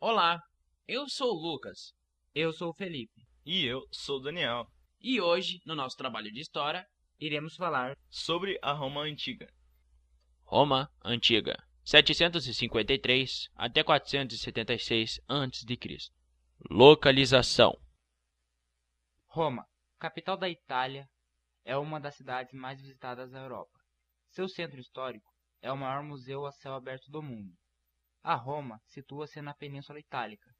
Olá, eu sou o Lucas Eu sou o Felipe. E eu sou o Daniel, e hoje, no nosso trabalho de história, Iremos falar sobre a Roma Antiga. Roma Antiga, 753 até 476 a.C. Localização. Roma, capital da Itália, é uma das cidades mais visitadas da Europa. Seu centro histórico é o maior museu a céu aberto do mundo. A Roma situa-se na Península Itálica,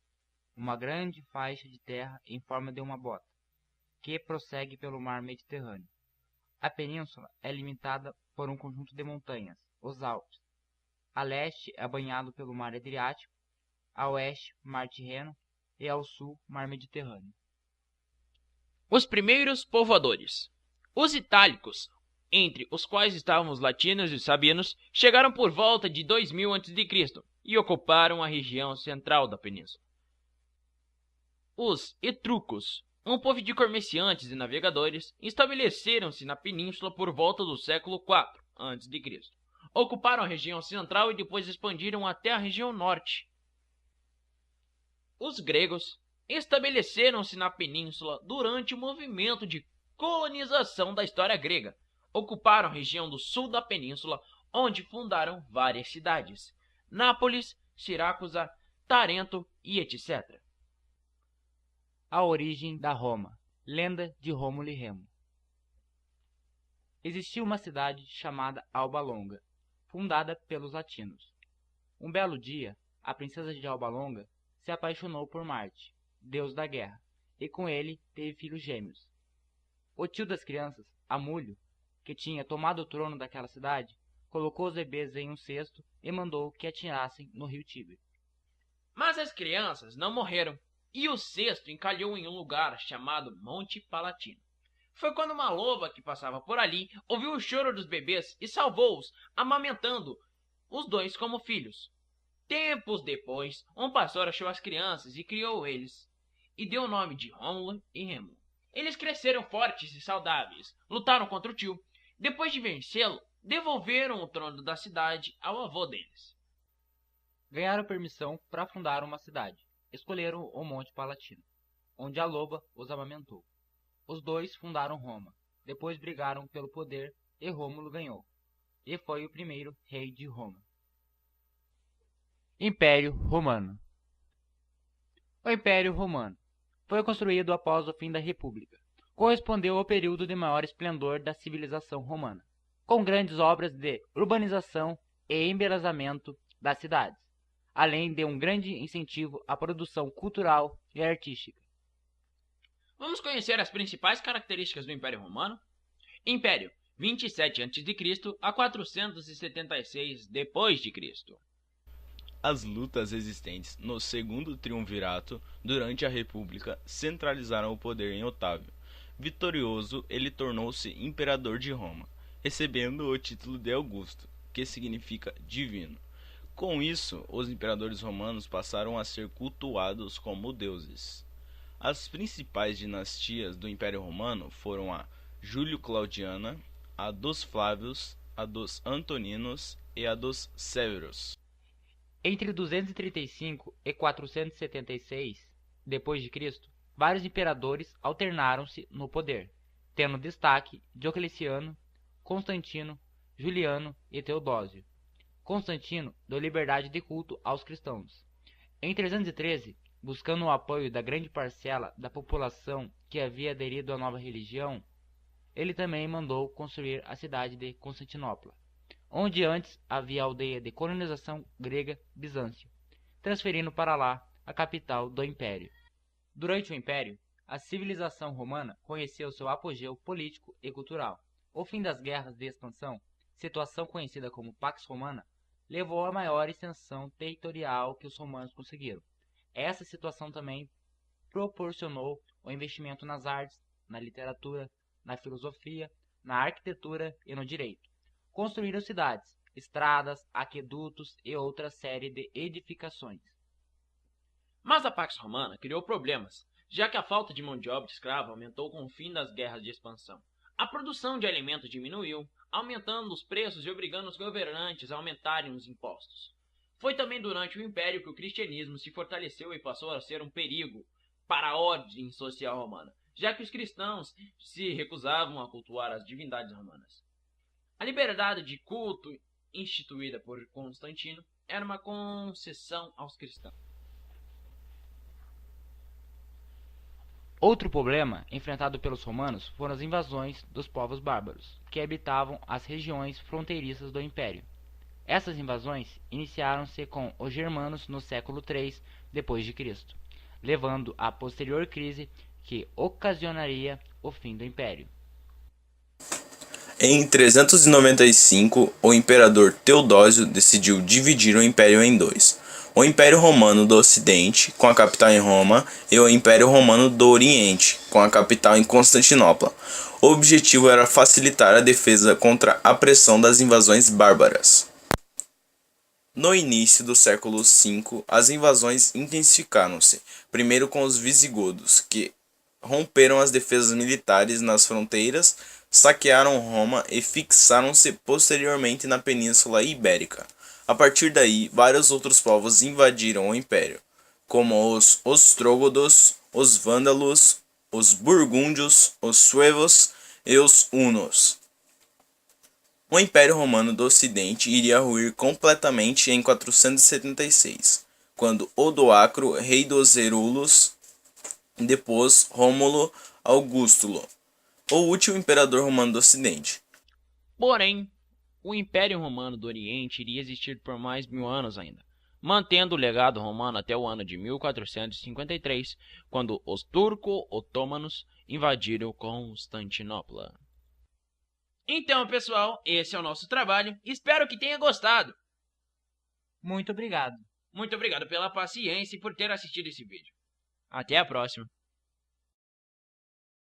uma grande faixa de terra em forma de uma bota, que prossegue pelo mar Mediterrâneo. A península é limitada por um conjunto de montanhas, os Alpes. A leste é banhado pelo mar Adriático, a oeste, mar Tirreno e ao sul, mar Mediterrâneo. Os primeiros povoadores. Os itálicos, entre os quais estavam os latinos e os sabinos, chegaram por volta de 2000 a.C. e ocuparam a região central da península. Os etruscos, um povo de comerciantes e navegadores, estabeleceram-se na península por volta do século IV a.C. Ocuparam a região central e depois expandiram até a região norte. Os gregos estabeleceram-se na península durante o movimento de colonização da história grega. Ocuparam a região do sul da península, onde fundaram várias cidades: Nápoles, Siracusa, Tarento e etc. A origem da Roma. Lenda de Rômulo e Remo. Existia uma cidade chamada Alba Longa, fundada pelos latinos. Um belo dia, a princesa de Alba Longa se apaixonou por Marte, deus da guerra, e com ele teve filhos gêmeos. O tio das crianças, Amulho, que tinha tomado o trono daquela cidade, colocou os bebês em um cesto e mandou que atirassem no rio Tibre. Mas as crianças não morreram, e o cesto encalhou em um lugar chamado Monte Palatino. Foi quando uma loba que passava por ali ouviu o choro dos bebês e salvou-os, amamentando os dois como filhos. Tempos depois, um pastor achou as crianças e criou eles, e deu o nome de Rômulo e Remo. Eles cresceram fortes e saudáveis, lutaram contra o tio. Depois de vencê-lo, devolveram o trono da cidade ao avô deles. Ganharam permissão para fundar uma cidade. Escolheram o Monte Palatino, onde a loba os amamentou. Os dois fundaram Roma. Depois brigaram pelo poder e Rômulo ganhou. E foi o primeiro rei de Roma. Império Romano. O Império Romano foi construído após o fim da República. Correspondeu ao período de maior esplendor da civilização romana, com grandes obras de urbanização e embelezamento das cidades, além de um grande incentivo à produção cultural e artística. Vamos conhecer as principais características do Império Romano? Império, 27 a.C. a 476 d.C. As lutas existentes no Segundo Triunvirato durante a República centralizaram o poder em Otávio. Vitorioso, ele tornou-se imperador de Roma, recebendo o título de Augusto, que significa divino. Com isso, os imperadores romanos passaram a ser cultuados como deuses. As principais dinastias do Império Romano foram a Júlio-Claudiana, a dos Flávios, a dos Antoninos e a dos Séveros. Entre 235 e 476 d.C., vários imperadores alternaram-se no poder, tendo destaque Diocleciano, Constantino, Juliano e Teodósio. Constantino deu liberdade de culto aos cristãos. Em 313, buscando o apoio da grande parcela da população que havia aderido à nova religião, ele também mandou construir a cidade de Constantinopla, onde antes havia a aldeia de colonização grega Bizâncio, transferindo para lá a capital do império. Durante o império, a civilização romana conheceu seu apogeu político e cultural. O fim das guerras de expansão, situação conhecida como Pax Romana, levou à maior extensão territorial que os romanos conseguiram. Essa situação também proporcionou o investimento nas artes, na literatura, na filosofia, na arquitetura e no direito. Construíram cidades, estradas, aquedutos e outra série de edificações. Mas a Pax Romana criou problemas, já que a falta de mão de obra escrava aumentou com o fim das guerras de expansão. A produção de alimentos diminuiu, aumentando os preços e obrigando os governantes a aumentarem os impostos. Foi também durante o Império que o cristianismo se fortaleceu e passou a ser um perigo para a ordem social romana, já que os cristãos se recusavam a cultuar as divindades romanas. A liberdade de culto instituída por Constantino era uma concessão aos cristãos. Outro problema enfrentado pelos romanos foram as invasões dos povos bárbaros, que habitavam as regiões fronteiriças do Império. Essas invasões iniciaram-se com os germanos no século III d.C., levando à posterior crise que ocasionaria o fim do Império. Em 395, o imperador Teodósio decidiu dividir o Império em dois: o Império Romano do Ocidente, com a capital em Roma, e o Império Romano do Oriente, com a capital em Constantinopla. O objetivo era facilitar a defesa contra a pressão das invasões bárbaras. No início do século V, as invasões intensificaram-se, primeiro com os visigodos, que romperam as defesas militares nas fronteiras, saquearam Roma e fixaram-se posteriormente na Península Ibérica. A partir daí, vários outros povos invadiram o império, como os ostrógodos, os vândalos, os burgúndios, os suevos e os hunos. O Império Romano do Ocidente iria ruir completamente em 476, quando Odoacro, rei dos Herulos, depôs Rômulo Augustulo, o último imperador romano do Ocidente. Porém, o Império Romano do Oriente iria existir por mais 1000 anos ainda, mantendo o legado romano até o ano de 1453, quando os turco-otomanos invadiram Constantinopla. Então, pessoal, esse é o nosso trabalho. Espero que tenha gostado. Muito obrigado. Muito obrigado pela paciência e por ter assistido esse vídeo. Até a próxima.